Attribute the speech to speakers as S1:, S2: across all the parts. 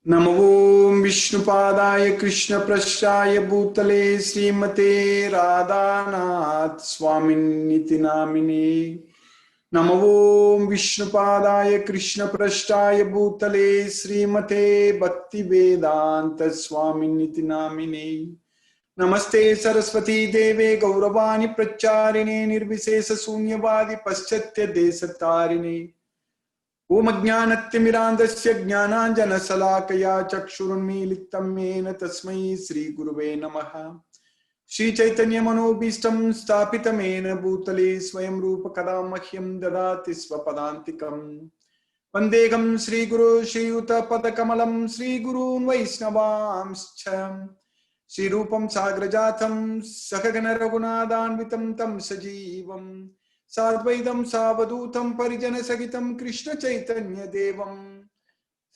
S1: नमो ओं विष्णुपादाय कृष्णप्रस्थाय भूतले श्रीमते राधानाथ स्वामिन्निति नामिने। नमो ओं विष्णुपादाय कृष्णप्रस्थाय भूतले श्रीमते भक्तिवेदांत स्वामिन्निति नामिने। नमस्ते सरस्वती देवे गौरवाणी प्रचारिणे निर्विशेष शून्यवादी पश्चात्य देशतारिणे। ओम अज्ञानतिमिरान्धस्य ज्ञानाञ्जनशलाकया चक्षुरुन्मीलितं येन तस्मै श्रीगुरुवे नमः। श्रीचैतन्यमनोभीष्टं स्थापितं येन भूतले स्वयं रूपकदा मह्यं ददाति स्वपदान्तिकम्। वन्देऽहं श्रीगुरो श्रीयुतपदकमलं श्रीगुरून् वैष्णवांश्च श्रीरूपं साग्रजातं सहगण रघुनाथान्वितं तं सजीवम् साद्वैतं सावधूतं परिजन सहितं कृष्ण चैतन्य देवं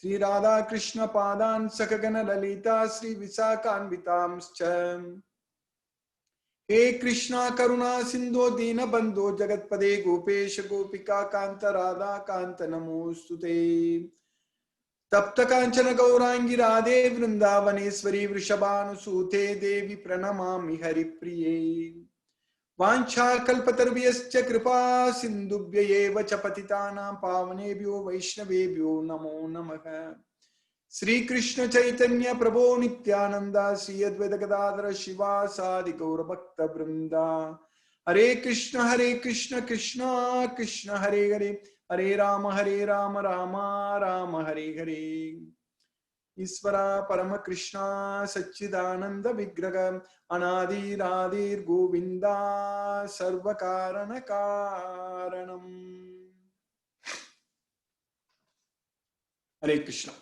S1: श्री राधा कृष्ण पादान् सकगण ललिता श्री विशाखान्वितांश्च। हे कृष्णा करुणा सिंधो दीन बंधो जगतपदे गोपेश गोपिका कांत राधा कांत नमोस्तुते। तप्त कांचन गौरांगी राधे वृंदावनेश्वरी वृषभानुसूते देवी प्रणमामि हरिप्रिये। वाञ्छाकल्पतरुभ्यश्च कृपा सिन्धुभ्यैव च पतितानां पावनेभ्यो वैष्णवेभ्यो नमो नमः। श्री कृष्ण चैतन्य प्रभो नित्यानंद श्री अद्वैत गदाधर शिवासादि गौर भक्त वृंदा। हरे कृष्ण कृष्ण कृष्ण हरे हरे हरे राम राम राम हरे हरे। ईश्वरा परम कृष्णा सच्चिदानंद विग्रह अनादिरादिर गोविंदा सर्व कारण कारणम। हरे Krishna.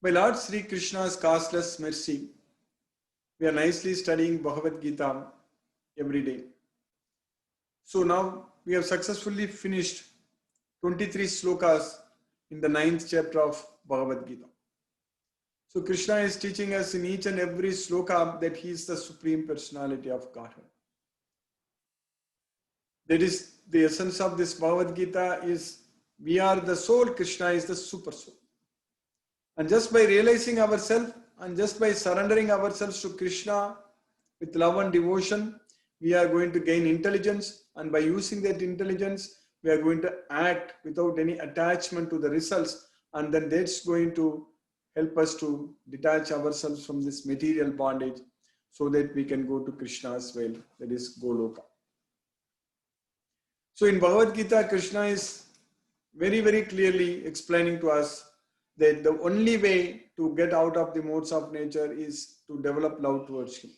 S1: By Lord Sri Krishna's causeless mercy, we are nicely studying Bhagavad Gita every day. So now we have successfully finished 23 slokas in the 9th chapter of Bhagavad Gita. So Krishna is teaching us in each and every sloka that he is the Supreme Personality of Godhead. That is the essence of this Bhagavad Gita, is we are the soul, Krishna is the super soul. And just by realizing ourselves and just by surrendering ourselves to Krishna with love and devotion, we are going to gain intelligence, and by using that intelligence, we are going to act without any attachment to the results, and then that's going to help us to detach ourselves from this material bondage so that we can go to Krishna's well, that is Goloka. So in Bhagavad Gita, Krishna is very, very clearly explaining to us that the only way to get out of the modes of nature is to develop love towards him.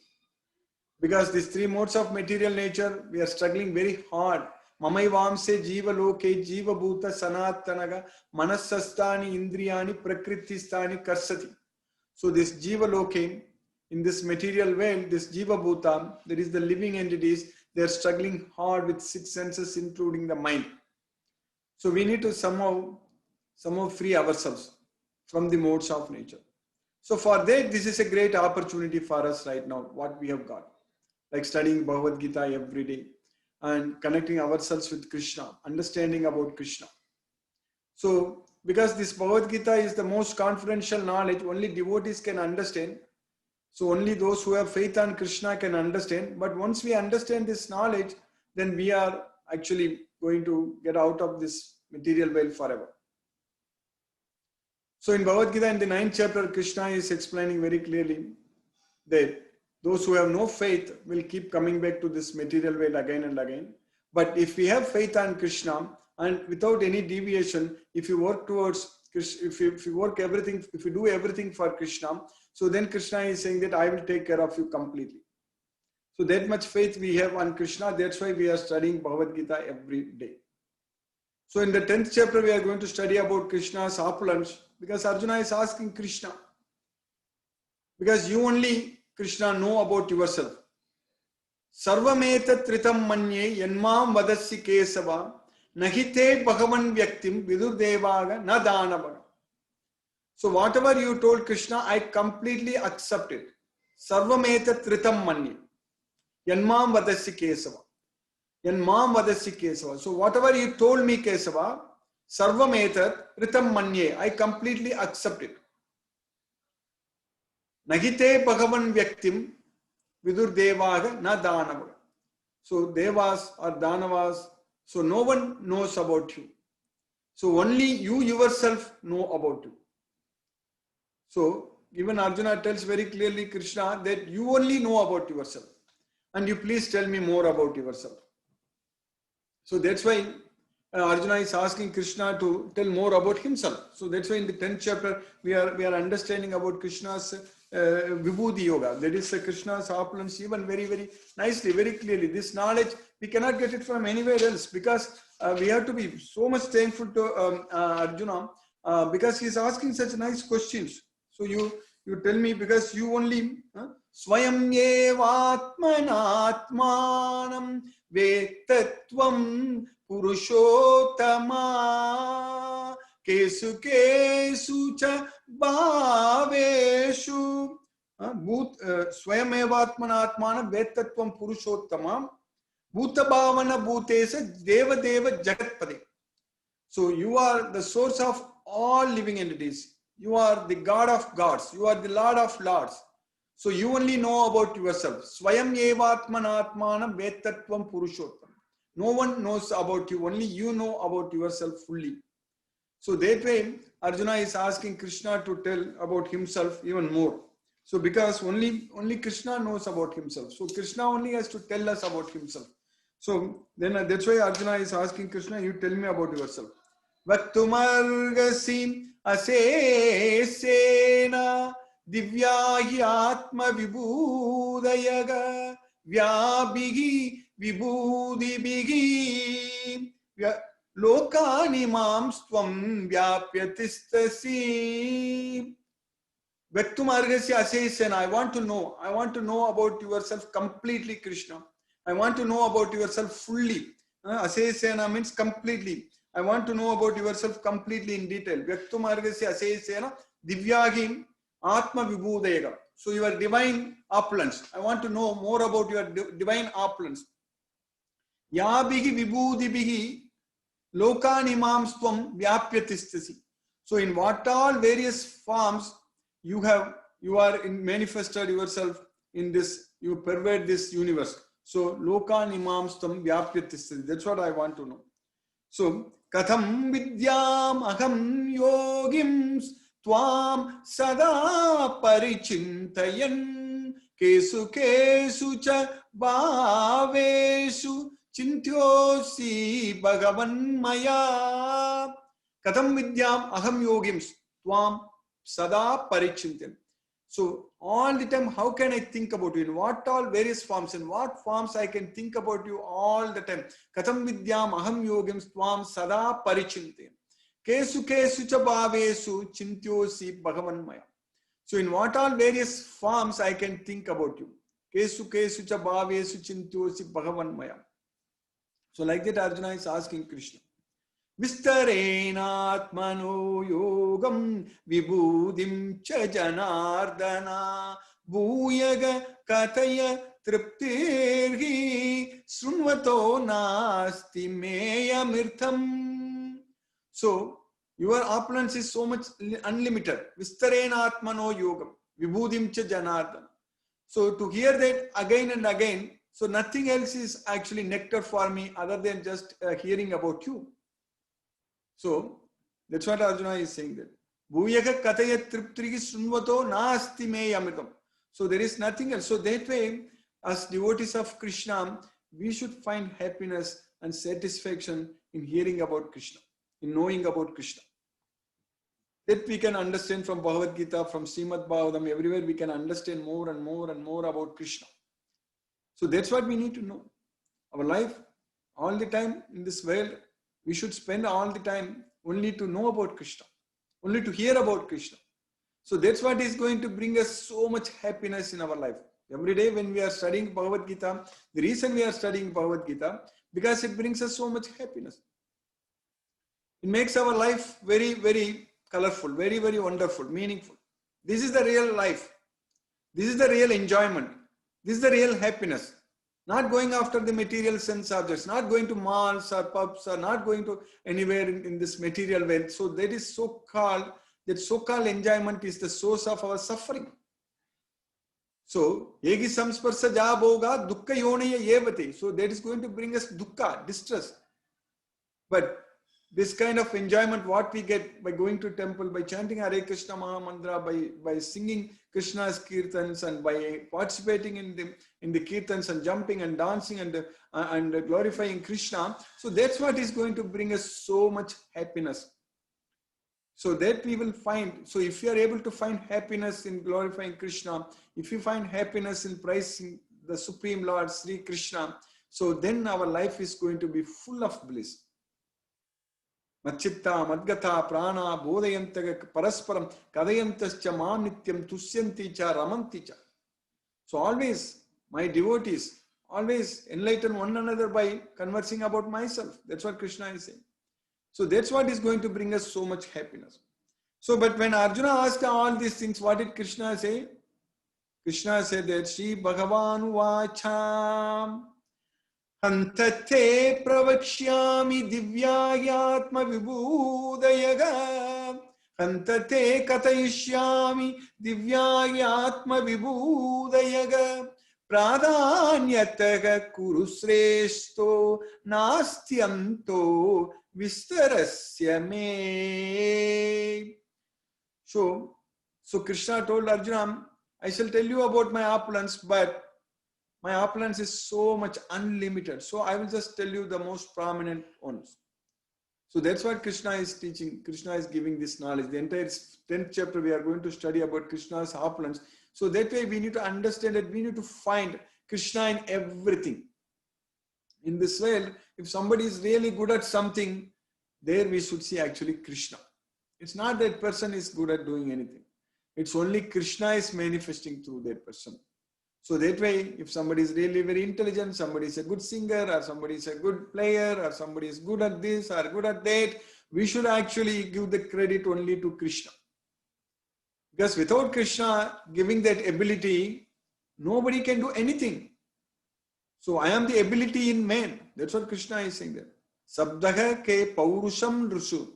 S1: Because these three modes of material nature, we are struggling very hard. Mamaivamse jiva loke jiva bhuta sanatanaga manasastani indriyani prakrithistani karsati. So this jiva loke, in this material world, this jiva bhuta, that is the living entities, they are struggling hard with six senses, including the mind. So we need to somehow free ourselves from the modes of nature. So for that, this is a great opportunity for us right now, what we have got. Like studying Bhagavad Gita every day and connecting ourselves with Krishna, understanding about Krishna. So because this Bhagavad Gita is the most confidential knowledge, only devotees can understand. So only those who have faith on Krishna can understand. But once we understand this knowledge, then we are actually going to get out of this material world forever. So in Bhagavad Gita, in the 9th chapter, Krishna is explaining very clearly that those who have no faith will keep coming back to this material world again and again. But if we have faith on Krishna and without any deviation, if you work towards Krishna, if you work everything, if you do everything for Krishna, so then Krishna is saying that I will take care of you completely. So that much faith we have on Krishna. That's why we are studying Bhagavad Gita every day. So in the 10th chapter, we are going to study about Krishna's opulence, because Arjuna is asking Krishna, because you only, Krishna, know about yourself. Sarvameta tritam manye yanmam vadassi kesava nahite bhagavan vyaktim vidur devaga na danavaga. So whatever you told Krishna, I completely accept it. Sarvameta tritam manye yanmam vadassi kesava. Yanmam vadassi kesava. So whatever you told me, Kesava, sarvametat ritam manye, I completely accept it. Nagite Bhagavan Vyaktim Vidur Devaga na Danavaga. So Devas or Danavas, so no one knows about you. So only you yourself know about you. So even Arjuna tells very clearly Krishna that you only know about yourself. And you please tell me more about yourself. So that's why Arjuna is asking Krishna to tell more about himself. So that's why in the 10th chapter we are understanding about Krishna's Vibhuti Yoga. That is Krishna's opulence even very, very nicely, very clearly. This knowledge, we cannot get it from anywhere else because we have to be so much thankful to Arjuna because he is asking such nice questions. So you tell me because you only Swayam Yevatmanatmanam Vetatvam Purushottama Kesu Kesu Cha Bhaveshu Swayam Evatmanatmanam Vetatvam Purushottama Bhuta Bhavana Bhutesa Deva Deva Jagatpade. So you are the source of all living entities. You are the God of gods. You are the Lord of lords. So you only know about yourself. Swayam Evatmanatmanam Vetatvam Purushottam. No one knows about you. Only you know about yourself fully. So that way, Arjuna is asking Krishna to tell about himself even more. So because only Krishna knows about himself. So Krishna only has to tell us about himself. So then that's why Arjuna is asking Krishna, you tell me about yourself. Vaktumargasim asesena divyahi atma vibhudayaga vyabhihi vibhudibhihi lokani mamstvam vyapyatistasi. Vaktumargasya asesena, I want to know about yourself completely, Krishna. I want to know about yourself fully. Asesena means completely. I want to know about yourself completely in detail. Vyaktumargasya asesena divyagim atma vibhudayaka. So your divine opulence. I want to know more about your divine opulence. Yabhihi vibhudibhihi lokanimam stvam vyapyatistasi. So in what all various forms you are manifested yourself in this, you pervade this universe. So lokanimam stvam vyapyatistasi. That's what I want to know. So Katham vidyam aham yogim tvam sada parichintayan kesu kesu cha bhaveshu chintyosi bhagavan maya. Katham vidyam aham yogim tvam sada parichintayan. So all the time, how can I think about you? In what all various forms, in what forms I can think about you all the time. Katham vidyam aham yogam tvam sada parichintayan. Kesu kesu cha bhavesu chintyosi bhagavan maya. So in what all various forms I can think about you. Kesu kesu cha bhavesu chintyosi bhagavan maya. So like that Arjuna is asking Krishna. Vistarenatmano yogam vibhudim cha janardana bhuyaga kataya triptirhi srunvato nasti meyamirtham. So your opulence is so much unlimited. Vistarenatmano yogam vibhudim cha janardana. So to hear that again and again, so nothing else is actually nectar for me other than just hearing about you. So that's what Arjuna is saying that. Bhuyaka kataya triptrihi sunvato nasti me amritam. So there is nothing else. So that way, as devotees of Krishna, we should find happiness and satisfaction in hearing about Krishna, in knowing about Krishna. That we can understand from Bhagavad Gita, from Srimad Bhagavatam, everywhere we can understand more and more and more about Krishna. So that's what we need to know. Our life, all the time in this world, we should spend all the time only to know about Krishna, only to hear about Krishna. So that's what is going to bring us so much happiness in our life. Every day when we are studying Bhagavad Gita, the reason we are studying Bhagavad Gita, because it brings us so much happiness. It makes our life very, very colorful, very, very wonderful, meaningful. This is the real life. This is the real enjoyment. This is the real happiness. Not going after the material sense objects, not going to malls or pubs, or not going to anywhere in this material wealth. So that is so-called enjoyment is the source of our suffering. So, yegi samsparsa ja bhoga dukkha yonaya yevate. So that is going to bring us dukkha, distress. But this kind of enjoyment, what we get by going to temple, by chanting Hare Krishna Maha Mantra, by singing Krishna's kirtans, and by participating in the kirtans and jumping and dancing and glorifying Krishna. So that's what is going to bring us so much happiness. So that we will find. So if you are able to find happiness in glorifying Krishna, if you find happiness in praising the Supreme Lord Sri Krishna, so then our life is going to be full of bliss. Machitta, Madgata, Prana, Bodhayantaga, Parasparam, Kadayantascha, Manityam, Tusyanti cha, Ramanti cha. So always, my devotees, always enlighten one another by conversing about myself. That's what Krishna is saying. So that's what is going to bring us so much happiness. So, but when Arjuna asked all these things, what did Krishna say? Krishna said that Shri Bhagavan Vacham Hantate Pravakshyami Divyayatma Vibhudayaga Hantate Katayishyami Divyayatma Vibhudayaga Pradhanyataga Kurusresto Nastyanto Vistarasya me. So Krishna told Arjuna, I shall tell you about my opulence, but my opulence is so much unlimited. So I will just tell you the most prominent ones. So that's what Krishna is teaching. Krishna is giving this knowledge. The entire 10th chapter we are going to study about Krishna's opulence. So that way we need to understand that we need to find Krishna in everything. In this world, if somebody is really good at something, there we should see actually Krishna. It's not that person is good at doing anything. It's only Krishna is manifesting through that person. So that way, if somebody is really very intelligent, somebody is a good singer, or somebody is a good player, or somebody is good at this or good at that, we should actually give the credit only to Krishna. Because without Krishna giving that ability, nobody can do anything. So I am the ability in man. That's what Krishna is saying there. Sabdaha ke paurusham rusu.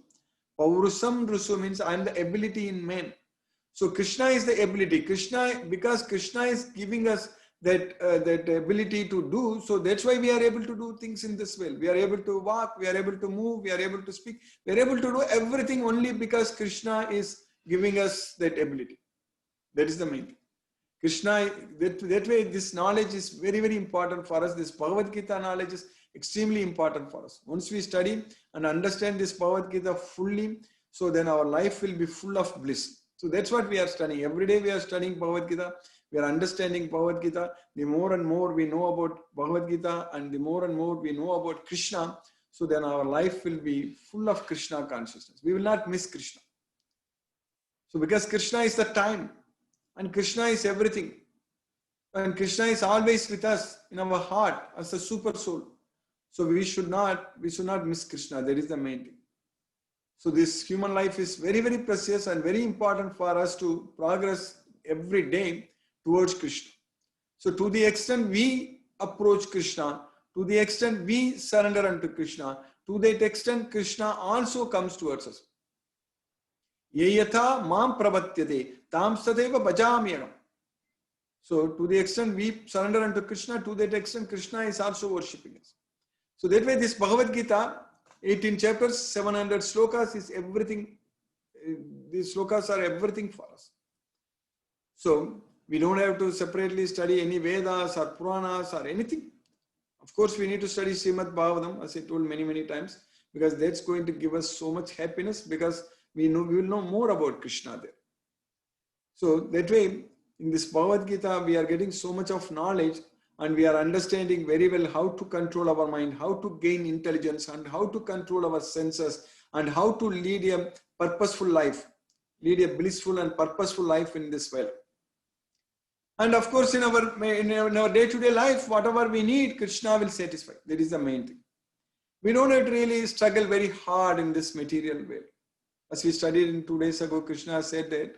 S1: Paurusham rusu means I am the ability in man. So Krishna is the ability. Because Krishna is giving us that ability to do, so that's why we are able to do things in this world. We are able to walk, we are able to move, we are able to speak, we are able to do everything only because Krishna is giving us that ability. That is the main thing. Krishna, that way this knowledge is very, very important for us. This Bhagavad Gita knowledge is extremely important for us. Once we study and understand this Bhagavad Gita fully, so then our life will be full of bliss. So that's what we are studying. Every day we are studying Bhagavad Gita. We are understanding Bhagavad Gita. The more and more we know about Bhagavad Gita and the more and more we know about Krishna, so then our life will be full of Krishna consciousness. We will not miss Krishna. So because Krishna is the time and Krishna is everything. And Krishna is always with us in our heart as a super soul. So we should not miss Krishna. That is the main thing. So this human life is very, very precious and very important for us to progress every day towards Krishna. So to the extent we approach Krishna, to the extent we surrender unto Krishna, to that extent Krishna also comes towards us. Yeyatha mam prabatyate tam sadeva bhajamyaham. So to the extent we surrender unto Krishna, to that extent Krishna is also worshipping us. So that way this Bhagavad Gita, 18 chapters, 700 slokas is everything. These slokas are everything for us. So we don't have to separately study any Vedas or Puranas or anything. Of course, we need to study Srimad Bhagavatam, as I told many, many times, because that's going to give us so much happiness because we will know more about Krishna there. So that way, in this Bhagavad Gita, we are getting so much of knowledge and we are understanding very well how to control our mind, how to gain intelligence and how to control our senses and how to lead a purposeful life, lead a blissful and purposeful life in this world. And of course, in our day-to-day life, whatever we need, Krishna will satisfy. That is the main thing. We don't have to really struggle very hard in this material world. As we studied in 2 days ago, Krishna said that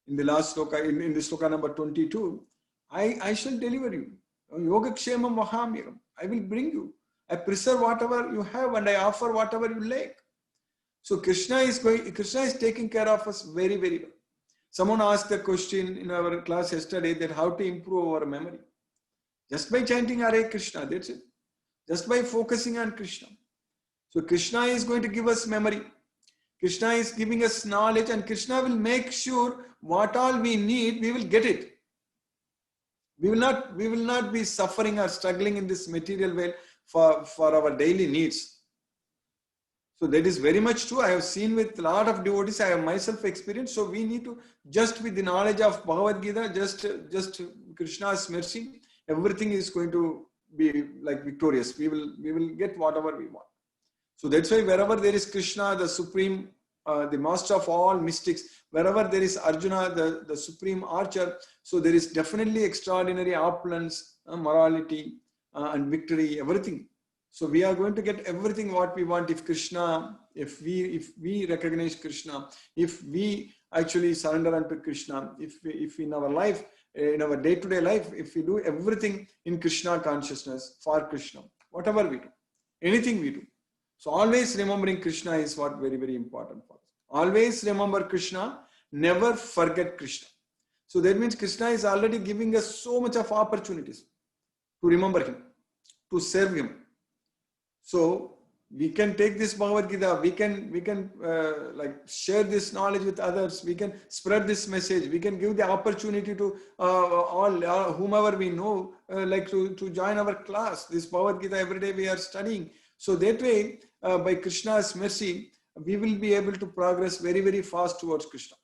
S1: in the last sloka, in the sloka number 22, I shall deliver you. Yogakshemam vahamyam. I will bring you. I preserve whatever you have and I offer whatever you lack. So Krishna is taking care of us very, very well. Someone asked the question in our class yesterday that how to improve our memory. Just by chanting Hare Krishna, that's it. Just by focusing on Krishna. So Krishna is going to give us memory. Krishna is giving us knowledge, and Krishna will make sure what all we need, we will get it. We will not be suffering or struggling in this material world for our daily needs. So that is very much true. I have seen with a lot of devotees, I have myself experienced. So we need to just with the knowledge of Bhagavad Gita, just Krishna's mercy, everything is going to be like victorious. We will get whatever we want. So that's why wherever there is Krishna, the supreme, the master of all mystics, wherever there is Arjuna, the supreme archer, so there is definitely extraordinary opulence, morality, and victory, everything. So we are going to get everything what we want if Krishna, if we recognize Krishna, if we actually surrender unto Krishna, if in our life, in our day-to-day life, if we do everything in Krishna consciousness for Krishna, whatever we do, anything we do. So always remembering Krishna is what very, very important for us. Always remember Krishna, never forget Krishna. So that means Krishna is already giving us so much of opportunities to remember him, to serve him. So we can take this Bhagavad Gita, we can like share this knowledge with others, we can spread this message, we can give the opportunity to all whomever we know, like to join our class. This Bhagavad Gita every day we are studying. So that way, by Krishna's mercy, we will be able to progress very, very fast towards Krishna.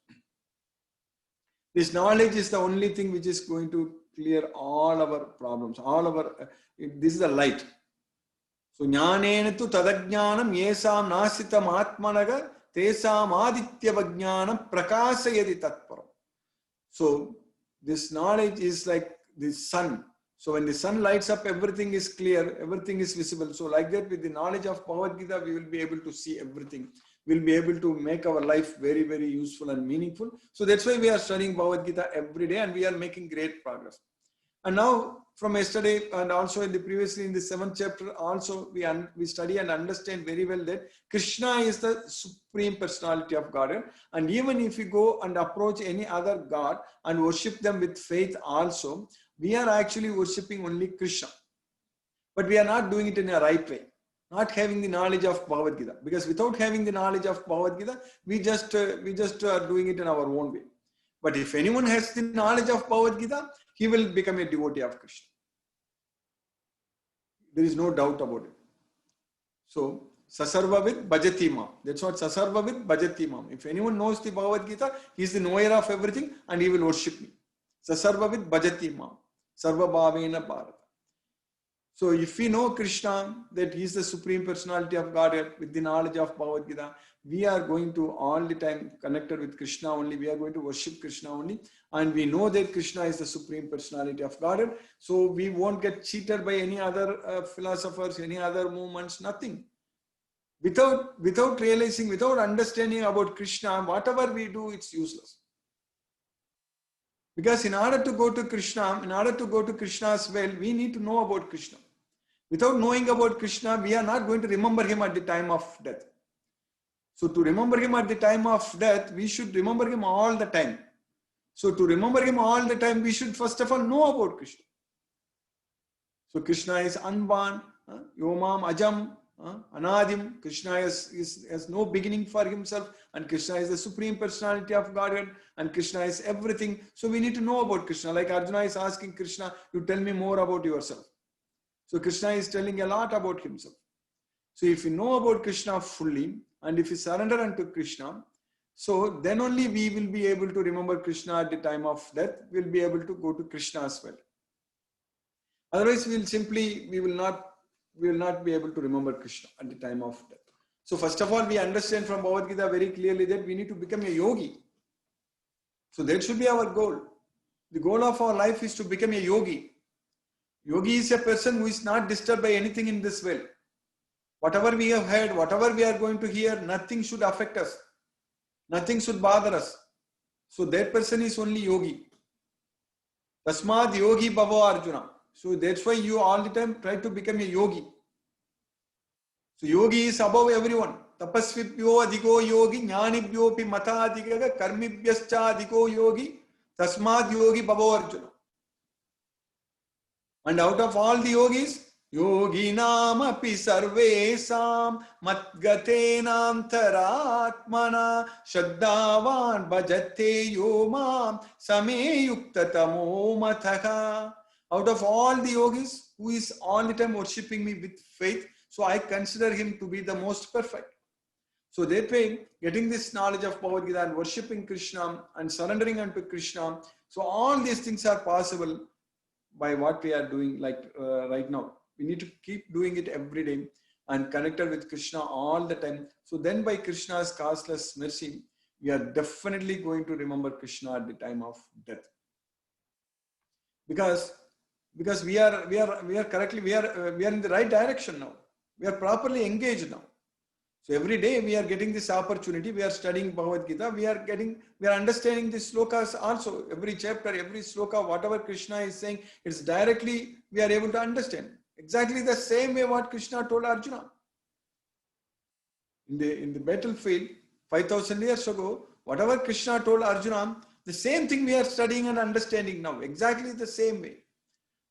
S1: This knowledge is the only thing which is going to clear all our problems, all our, this is the light. So jnanena tu tadajnanam yesam nasitam atmanaga tesam aditya vajnanam prakasayati tatparam. So this knowledge is like the sun. So when the sun lights up, everything is clear, everything is visible. So like that, with the knowledge of Bhagavad Gita, we will be able to see everything. We'll be able to make our life very, very useful and meaningful. So that's why we are studying Bhagavad Gita every day, and we are making great progress. And now from yesterday and also in the previously in the 7th chapter, also we study and understand very well that Krishna is the supreme personality of Godhead. And even if we go and approach any other God and worship them with faith also, we are actually worshipping only Krishna. But we are not doing it in a right way, not having the knowledge of Bhagavad Gita. Because without having the knowledge of Bhagavad Gita, we just are doing it in our own way. But if anyone has the knowledge of Bhagavad Gita, he will become a devotee of Krishna. There is no doubt about it. So, Sasarvavid Bhajati Mam. That's what Sasarvavid Bhajati Mam. If anyone knows the Bhagavad Gita, he is the knower of everything and he will worship me. Sasarvavid Bhajati Mam. Sarva Bhavena Bharata. So, if we know Krishna, that he is the supreme personality of Godhead with the knowledge of Bhagavad Gita, we are going to all the time connected with Krishna only. We are going to worship Krishna only. And we know that Krishna is the supreme personality of Godhead. So we won't get cheated by any other philosophers, any other movements, nothing. Without realizing, without understanding about Krishna, whatever we do, it's useless. Because in order to go to Krishna, in order to go to Krishna's well, we need to know about Krishna. Without knowing about Krishna, we are not going to remember him at the time of death. So to remember him at the time of death, we should remember him all the time. So to remember him all the time, we should first of all know about Krishna. So Krishna is Anban, Yomam Ajam, Anadim. Krishna has no beginning for himself, and Krishna is the supreme personality of Godhead, and Krishna is everything. So we need to know about Krishna. Like Arjuna is asking Krishna, you tell me more about yourself. So Krishna is telling a lot about himself. So if you know about Krishna fully, and if you surrender unto Krishna, so then only we will be able to remember Krishna at the time of death. We'll be able to go to Krishna as well. Otherwise, we will not be able to remember Krishna at the time of death. So first of all, we understand from Bhagavad Gita very clearly that we need to become a yogi. So that should be our goal. The goal of our life is to become a yogi. Yogi is a person who is not disturbed by anything in this world. Whatever we have heard, whatever we are going to hear, nothing should affect us. Nothing should bother us. So that person is only yogi. Tasmad yogi bhavo Arjuna. So that's why you all the time try to become a yogi. So yogi is above everyone. tapasvibhyo adhiko yogi jnanibhyopi matadhikaga karmibhyascha adhiko yogi tasmad yogi bhavo Arjuna. And out of all the yogis, yoginam api sarvesam matgatenantaratmana shraddhavan bhajate yomam same yuktatamo mathaha. Out of all the yogis, who is all the time worshipping me with faith, so I consider him to be the most perfect. So that way, getting this knowledge of Bhagavad Gita and worshipping Krishna and surrendering unto Krishna, so all these things are possible by what we are doing right now. We need to keep doing it every day and connected with Krishna all the time. So then by Krishna's causeless mercy, we are definitely going to remember Krishna at the time of death. Because we are in the right direction now. We are properly engaged now. So every day we are getting this opportunity. We are studying Bhagavad Gita. We are understanding the slokas also. Every chapter, every sloka, whatever Krishna is saying, it's directly we are able to understand. Exactly the same way what Krishna told Arjuna. In the battlefield, 5,000 years ago, whatever Krishna told Arjuna, the same thing we are studying and understanding now. Exactly the same way.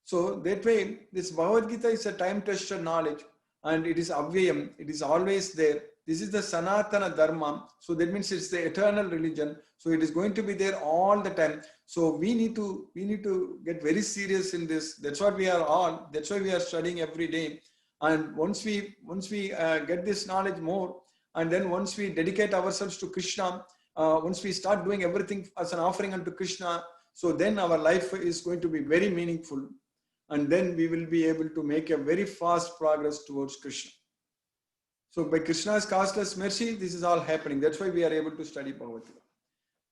S1: So that way, this Bhagavad Gita is a time-tested knowledge. And it is avyayam, it is always there. This is the Sanatana Dharma. So that means it's the eternal religion. So it is going to be there all the time. So we need to get very serious in this. That's what we are all. That's why we are studying every day. And once we get this knowledge more, and then once we dedicate ourselves to Krishna, once we start doing everything as an offering unto Krishna, so then our life is going to be very meaningful. And then we will be able to make a very fast progress towards Krishna. So by Krishna's causeless mercy, this is all happening. That's why we are able to study Bhagavad Gita.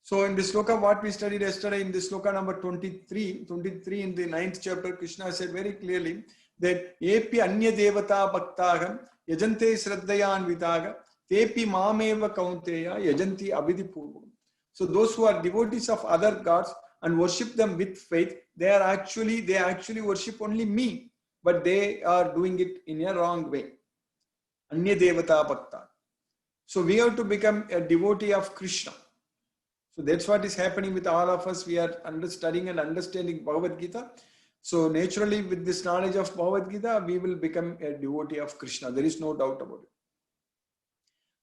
S1: So in this sloka, what we studied yesterday, in this sloka number 23 in the 9th chapter, Krishna said very clearly that Epi anya devata bhaktagam yajante shraddhayan vitaga tepi mameva kaunteya yajanti abhidhi purvam. So those who are devotees of other gods and worship them with faith, they actually worship only me, but they are doing it in a wrong way. Anya devata bhakta. So we have to become a devotee of Krishna. So that's what is happening with all of us. We are studying and understanding Bhagavad Gita. So naturally, with this knowledge of Bhagavad Gita, we will become a devotee of Krishna. There is no doubt about it.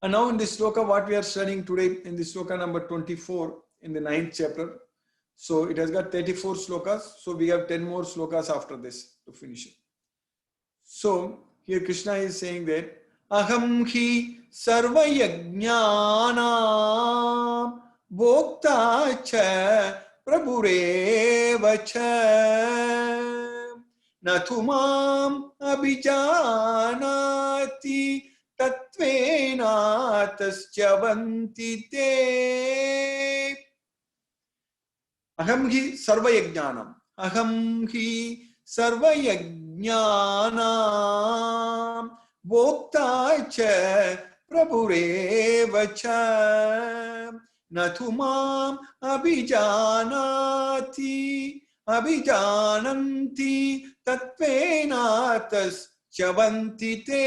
S1: And now in this sloka, what we are studying today, in this sloka number 24, in the 9th chapter, so it has got 34 slokas. So we have 10 more slokas after this to finish it. So here Krishna is saying that Aham hi sarva yajnana bhokta cha prabhureva cha nathumam abhijanati tatvena taschavanti te. Aham hi sarva yajnanam. Aham hi sarva yajnanam bhokta cha prabhureva cha nathumam abhijanati tatvena taschavanti te.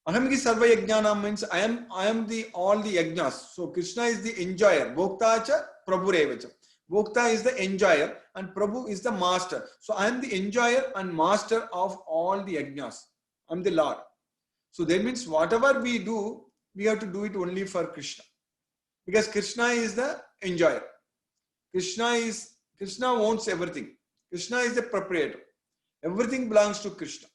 S1: Aham ki sarva yajnanam means I am the all the yajnas. So Krishna is the enjoyer. Bhokta cha prabhureva cha. Bhokta is the enjoyer and Prabhu is the master. So I am the enjoyer and master of all the yajnas. I am the Lord. So that means whatever we do, we have to do it only for Krishna. Because Krishna is the enjoyer. Krishna owns everything. Krishna is the proprietor. Everything belongs to Krishna.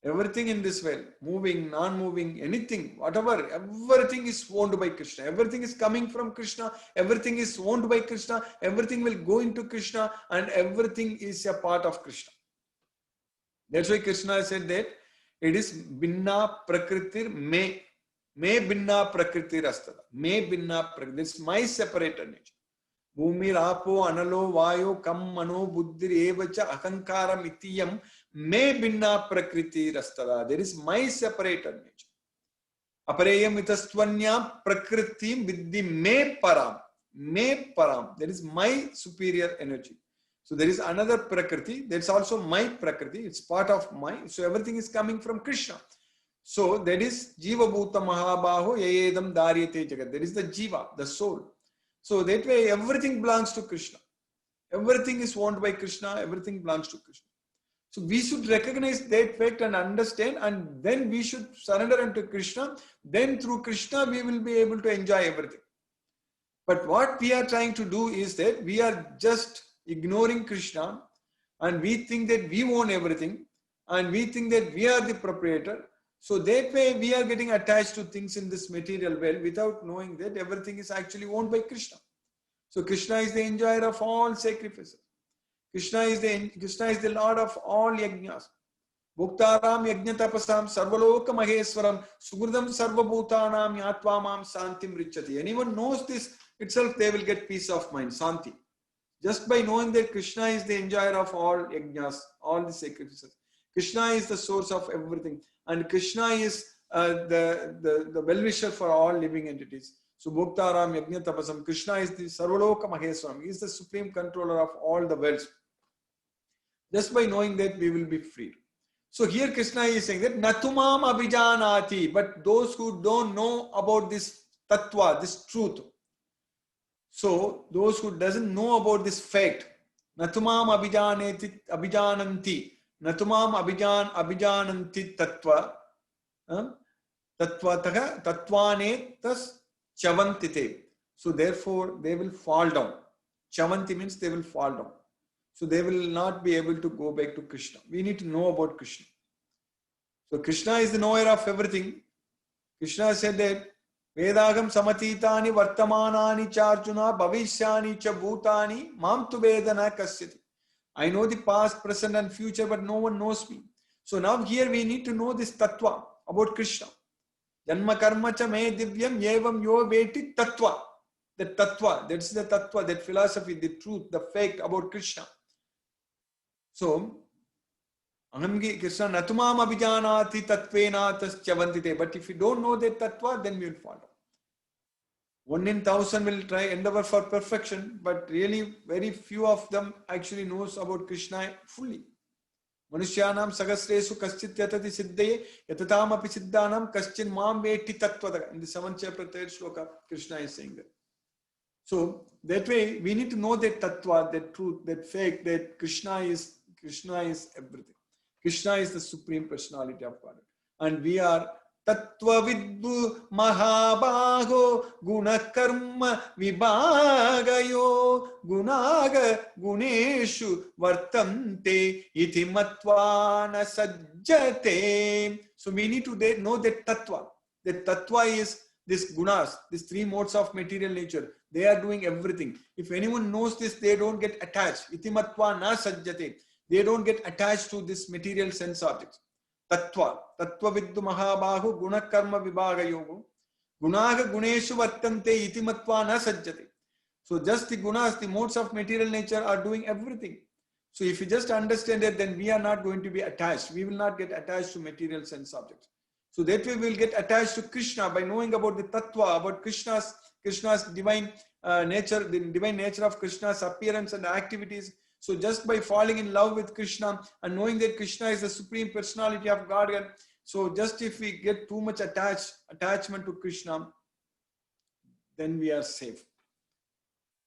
S1: Everything in this world, moving, non-moving, anything, whatever, everything is owned by Krishna. Everything is coming from Krishna. Everything is owned by Krishna. Everything will go into Krishna and everything is a part of Krishna. That's why Krishna said that it is binna prakritir me binna prakritir astada. Me binna prakritir. This is my separated nature. Bhumi rapo analo vayo kam mano buddhir evacha ahankaram itiyam me binna prakriti rastada. There is my separated nature. Apareyam itastvanya prakriti vidhi me param. Me param. There is my superior energy. So there is another prakriti. That's also my prakriti. It's part of my. So everything is coming from Krishna. So that is Jiva Bhuta Mahabaho Yayedam Daryate Jagat. That is the Jiva, the soul. So that way everything belongs to Krishna. Everything is owned by Krishna, everything belongs to Krishna. So we should recognize that fact and understand, and then we should surrender unto Krishna. Then through Krishna we will be able to enjoy everything. But what we are trying to do is that we are just ignoring Krishna, and we think that we own everything, and we think that we are the proprietor. So that way we are getting attached to things in this material world without knowing that everything is actually owned by Krishna. So Krishna is the enjoyer of all sacrifices. Krishna is the Lord of all yajnas. Bhuktaram yajna tapasam sarvaloka maheswaram sugurdam sarvabhutanam yatva mam santim richati. Anyone knows this itself, they will get peace of mind, santi. Just by knowing that Krishna is the enjoyer of all yajnas, all the sacrifices. Krishna is the source of everything. And Krishna is the well-wisher for all living entities. So Bhuktaram yajna tapasam. Krishna is the sarvaloka maheswaram. He is the supreme controller of all the worlds. Just by knowing that, we will be freed. So here Krishna is saying that Natumam abhijanati, but those who don't know about this tattva, this truth. So those who doesn't know about this fact, Natumam abhijananti, Natumam abhijananti tattva, tattvatah tattvanetas chavantite. So therefore they will fall down. Chavanti means they will fall down. So they will not be able to go back to Krishna. We need to know about Krishna. So Krishna is the knower of everything. Krishna said that Vedagam samatitani vartamanani charjuna bhavishyani cha bhutani mam tu vedana kasyati. I know the past, present and future, but no one knows me. So now here we need to know this tattva about Krishna. Janma karma cha me divyam yevam yo veti tattva. That tattva, that's the tattva, that philosophy, the truth, the fact about Krishna. So, Krishna natumam abhijanati tatvena taschavantite. But if you don't know that tattva, then we will fall down. 1 in 1,000 will try endeavor for perfection, but really very few of them actually knows about Krishna fully. Manushyanam sagasresu kaschit yatati siddhaye yatatam api siddhanam kaschin mam veti tattvada. In the 7th chapter, 3rd shloka, Krishna is saying that. So that way we need to know that tattva, that truth, that fact, that Krishna is everything. Krishna is the supreme personality of God. And we are tattva viddu mahabaho gunakarma vibhagayo gunaga guneshu vartante iti matvana sajjate. So we need to know that tattva. That tattva is this gunas, these 3 modes of material nature. They are doing everything. If anyone knows this, they don't get attached. Iti matva na sajjate. They don't get attached to this material sense objects. Tattva viddu mahabahu gunakarma vibhagayo gunaga guneshu vartante iti matva na sajjate. So just the gunas, the modes of material nature are doing everything. So if you just understand it, then we are not going to be attached. We will not get attached to material sense objects. So that way we will get attached to Krishna by knowing about the tattva, about Krishna's divine nature, the divine nature of Krishna's appearance and activities. So just by falling in love with Krishna and knowing that Krishna is the supreme personality of Godhead, so just if we get too much attachment to Krishna, then we are safe.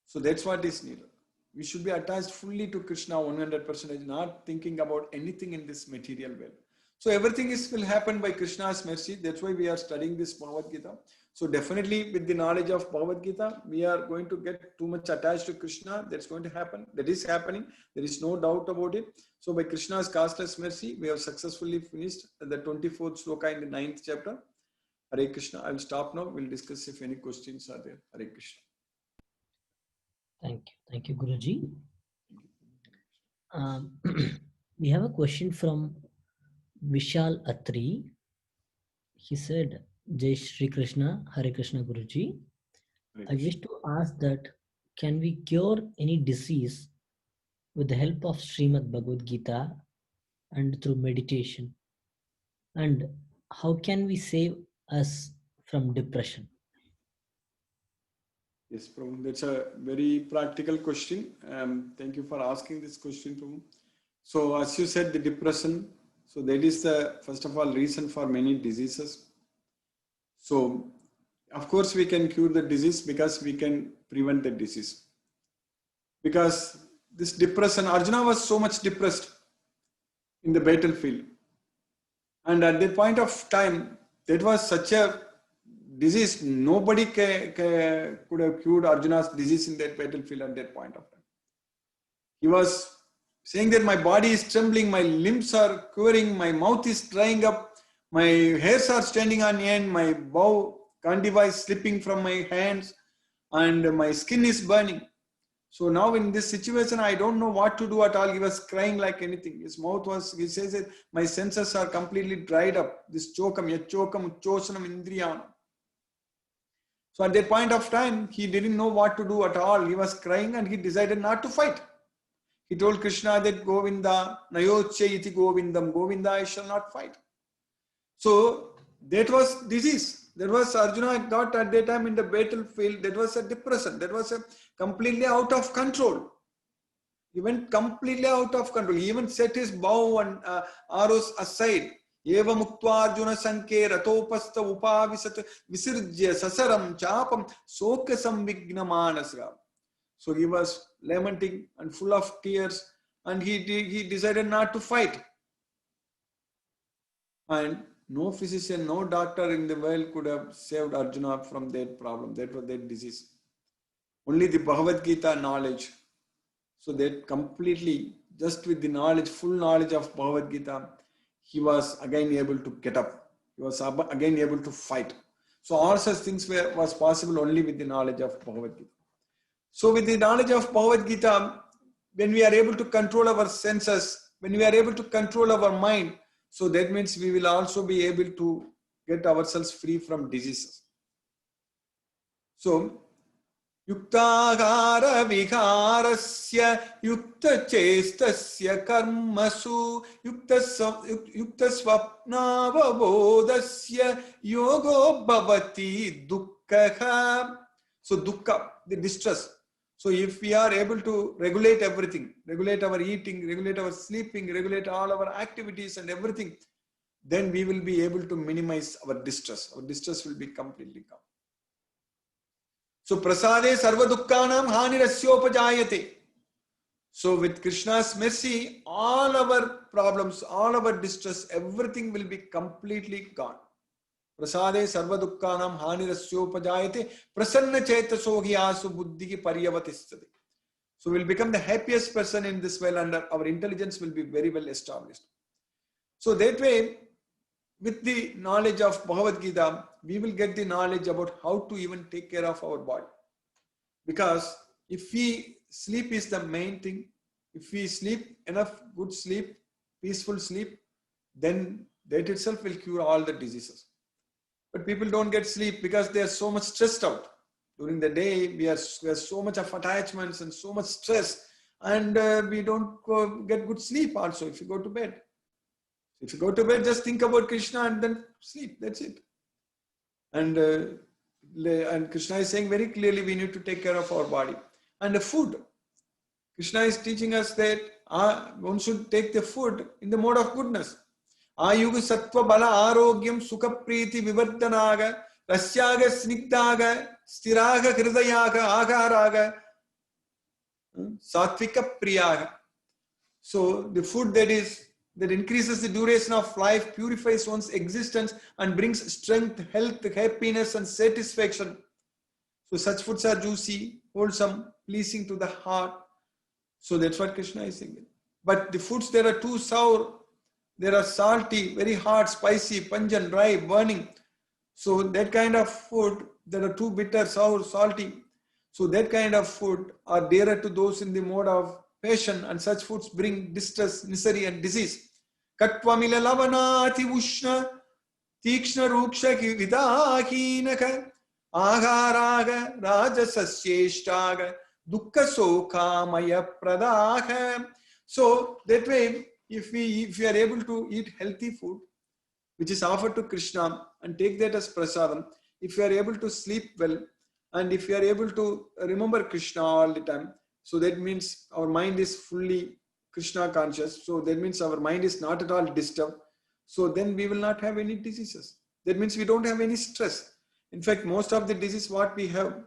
S1: So that's what is needed. We should be attached fully to Krishna 100%, not thinking about anything in this material world. So everything will happen by Krishna's mercy. That's why we are studying this Bhagavad Gita. So definitely with the knowledge of Bhagavad Gita, we are going to get too much attached to Krishna. That's going to happen. That is happening. There is no doubt about it. So by Krishna's causeless mercy, we have successfully finished the 24th sloka in the 9th chapter. Hare Krishna. I will stop now. We'll discuss if any questions are there. Hare Krishna.
S2: Thank you. Thank you, Guruji. We have a question from Vishal Atri. He said, Jai Shri Krishna, Hare Krishna Guruji. I wish to ask that, can we cure any disease with the help of Srimad Bhagavad Gita and through meditation? And how can we save us from depression?
S1: Yes, Prabhu, that's a very practical question. Thank you for asking this question, Prabhu. So as you said, the depression. So that is the, first of all, reason for many diseases. So of course we can cure the disease because we can prevent the disease. Because this depression, Arjuna was so much depressed in the battlefield. And at that point of time, that was such a disease, nobody could have cured Arjuna's disease in that battlefield at that point of time. He was saying that my body is trembling, my limbs are quivering, my mouth is drying up, my hairs are standing on end, my bow Gandiva is slipping from my hands, and my skin is burning. So now in this situation, I don't know what to do at all. He was crying like anything. His mouth was, he says that my senses are completely dried up. This chokam, yachokam, uchosanam, indriyanam. So at that point of time, he didn't know what to do at all. He was crying and he decided not to fight. He told Krishna that Govinda, nayoche iti Govindam, Govinda, I shall not fight. So that was disease. That was Arjuna got at that time in the battlefield. That was a depression. That was a completely out of control. He went completely out of control. He even set his bow and arrows aside. Eva muktva Arjuna sanke ratopasta upavisat visirjya sasaram chapam soka samvigna manasra. So he was lamenting and full of tears, and he decided not to fight. And no physician, no doctor in the world could have saved Arjuna from that problem, that disease. Only the Bhagavad Gita knowledge. So that completely, just with the knowledge, full knowledge of Bhagavad Gita, he was again able to get up. He was again able to fight. So all such things was possible only with the knowledge of Bhagavad Gita. So with the knowledge of Bhagavad Gita, when we are able to control our senses, when we are able to control our mind, so that means we will also be able to get ourselves free from diseases. So, yuktagara viharasya yukta chestasya karmasu yukta swapna vabodasya yogo bhavati dukkha. So, dukkha, the distress. So if we are able to regulate everything, regulate our eating, regulate our sleeping, regulate all our activities and everything, then we will be able to minimize our distress. Our distress will be completely gone. So prasade sarva dukkhanam hanirasyopajayate. So with Krishna's mercy, all our problems, all our distress, everything will be completely gone. Prasade sarva dukkhanam hanirasyopajayate prasanna chetaso hyasu buddhi paryavatistate. So we'll become the happiest person in this world, and our intelligence will be very well established. So that way, with the knowledge of Bhagavad Gita, we will get the knowledge about how to even take care of our body. Because if we sleep is the main thing, if we sleep enough good sleep, peaceful sleep, then that itself will cure all the diseases. But people don't get sleep because they are so much stressed out. During the day, we have so much of attachments and so much stress, and we don't get good sleep also if you go to bed. If you go to bed, just think about Krishna and then sleep. That's it. And Krishna is saying very clearly we need to take care of our body. And the food. Krishna is teaching us that one should take the food in the mode of goodness. Ayuga sattva bala arogyam sukha priti vivardhanaga rasyaga snigdaga stiraga hridayaga agaraga sattvika priyaga. So the food that increases the duration of life, purifies one's existence and brings strength, health, happiness and satisfaction. So such foods are juicy, wholesome, pleasing to the heart. So that's what Krishna is saying. But the foods, there are too sour. There are salty, very hot, spicy, pungent, dry, burning. So that kind of food, there are too bitter, sour, salty. So that kind of food are dearer to those in the mode of passion, and such foods bring distress, misery and disease. Katvamila lavanati ushna tikshna ruksha vidahinaka agaraga rajasasyeshtaga dukkha sokamaya pradaha. So that way, if we are able to eat healthy food, which is offered to Krishna, and take that as prasadam, if we are able to sleep well, and if we are able to remember Krishna all the time, so that means our mind is fully Krishna conscious. So that means our mind is not at all disturbed. So then we will not have any diseases. That means we don't have any stress. In fact, most of the disease what we have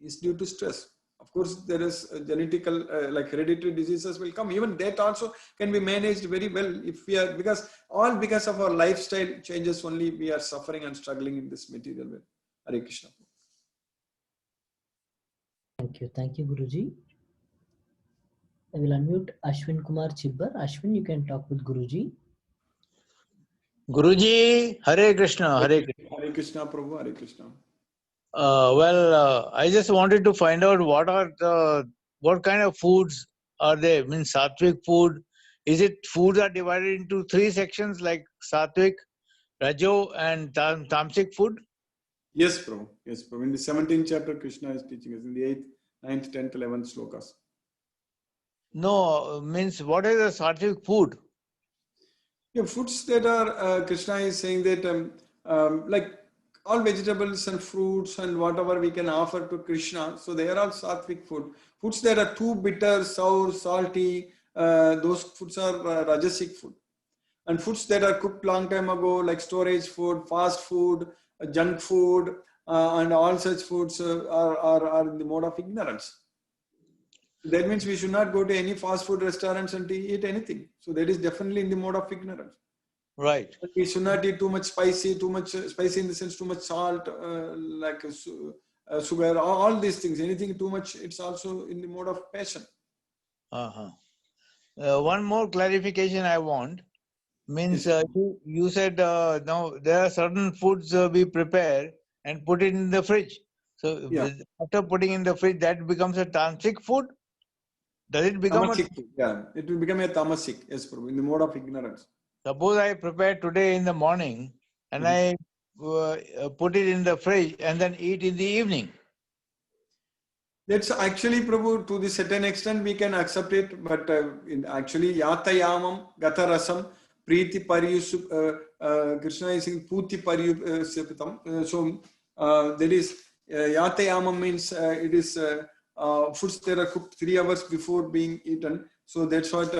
S1: is due to stress. Of course, there is genetical, like hereditary diseases will come. Even that also can be managed very well if we are, because of our lifestyle changes only we are suffering and struggling in this material world. Hare Krishna.
S2: Thank you, Guruji. I will unmute Ashwin Kumar Chibbar. Ashwin, you can talk with Guruji.
S3: Guruji, Hare Krishna, Hare Krishna.
S1: Hare Krishna, Prabhu, Hare Krishna.
S3: I just wanted to find out what kind of foods are there? Means sattvic food. Is it foods are divided into 3 sections like sattvic, rajo, and tamasic food?
S1: Yes, Prabhu. Yes, Prabhu. In the 17th chapter, Krishna is teaching us in the 8th, 9th, 10th, 11th slokas.
S3: No, means what is a sattvic food?
S1: Yeah, foods that are, Krishna is saying that like all vegetables and fruits and whatever we can offer to Krishna, so they are all sattvic food. Foods that are too bitter, sour, salty, those foods are rajasic food. And foods that are cooked long time ago, like storage food, fast food, junk food, and all such foods are in the mode of ignorance. That means we should not go to any fast food restaurants and eat anything. So that is definitely in the mode of ignorance.
S3: Right.
S1: We should not eat too much spicy in the sense too much salt, like sugar, all these things. Anything too much, it's also in the mode of passion.
S3: One more clarification I want. Means you said now there are certain foods we prepare and put it in the fridge. So after putting in the fridge, that becomes a tamasic food. Does it become
S1: tamasic food? Yeah, it will become a tamasic. Yes, Prabhu, in the mode of ignorance.
S3: Suppose I prepare today in the morning and I put it in the fridge and then eat in the evening.
S1: That's actually, Prabhu, to the certain extent we can accept it, but actually yatayamam gatarasam priti paryusu, Krishna is saying puti paryusitam. So that is yatayamam means it is foods that are cooked 3 hours before being eaten. So that's what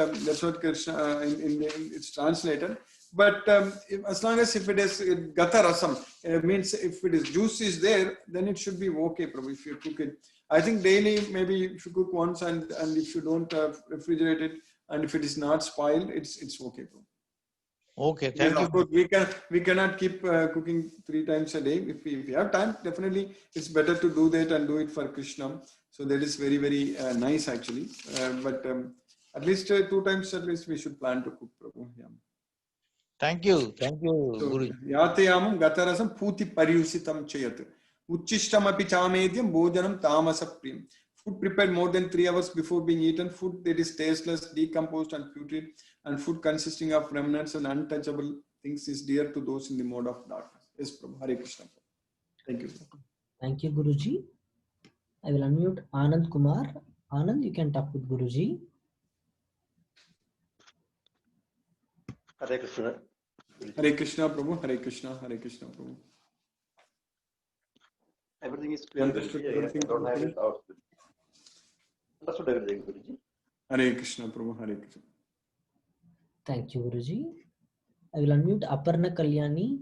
S1: Krishna it's translated. But as long as if it is gata rasam, means if it is juice is there, then it should be okay, Prabhu, if you cook it. I think daily, maybe if you cook once and if you don't refrigerate it and if it is not spoiled, it's okay, Prabhu.
S3: Okay, thank you.
S1: Of course, we cannot keep cooking 3 times a day. If we have time, definitely it's better to do that and do it for Krishna. So that is very, very nice actually. But at least 2 times at least we should plan to cook, Prabhu. Yeah.
S3: Thank you, Guruji.
S1: Yatayamam gatarasam puti paryusitam chayat. Uchishtam api chamedyam bhojanam tamasapriyam. Food prepared more than 3 hours before being eaten, food that is tasteless, decomposed and putrid, and food consisting of remnants and untouchable things is dear to those in the mode of darkness. Yes, Prabhu. Hare Krishna. Thank you.
S2: Thank you, Guruji. I will unmute Anand Kumar. Anand, you can talk with Guruji.
S4: Hare Krishna.
S1: Hare Krishna, Prabhu. Hare Krishna. Hare Krishna, Prabhu.
S4: Everything is clear.
S1: Understood everything.
S4: I don't have any doubts. Understood everything, Guruji.
S1: Hare Krishna, Prabhu. Hare Krishna.
S2: Thank you, Guruji. I will unmute Aparna Kalyani.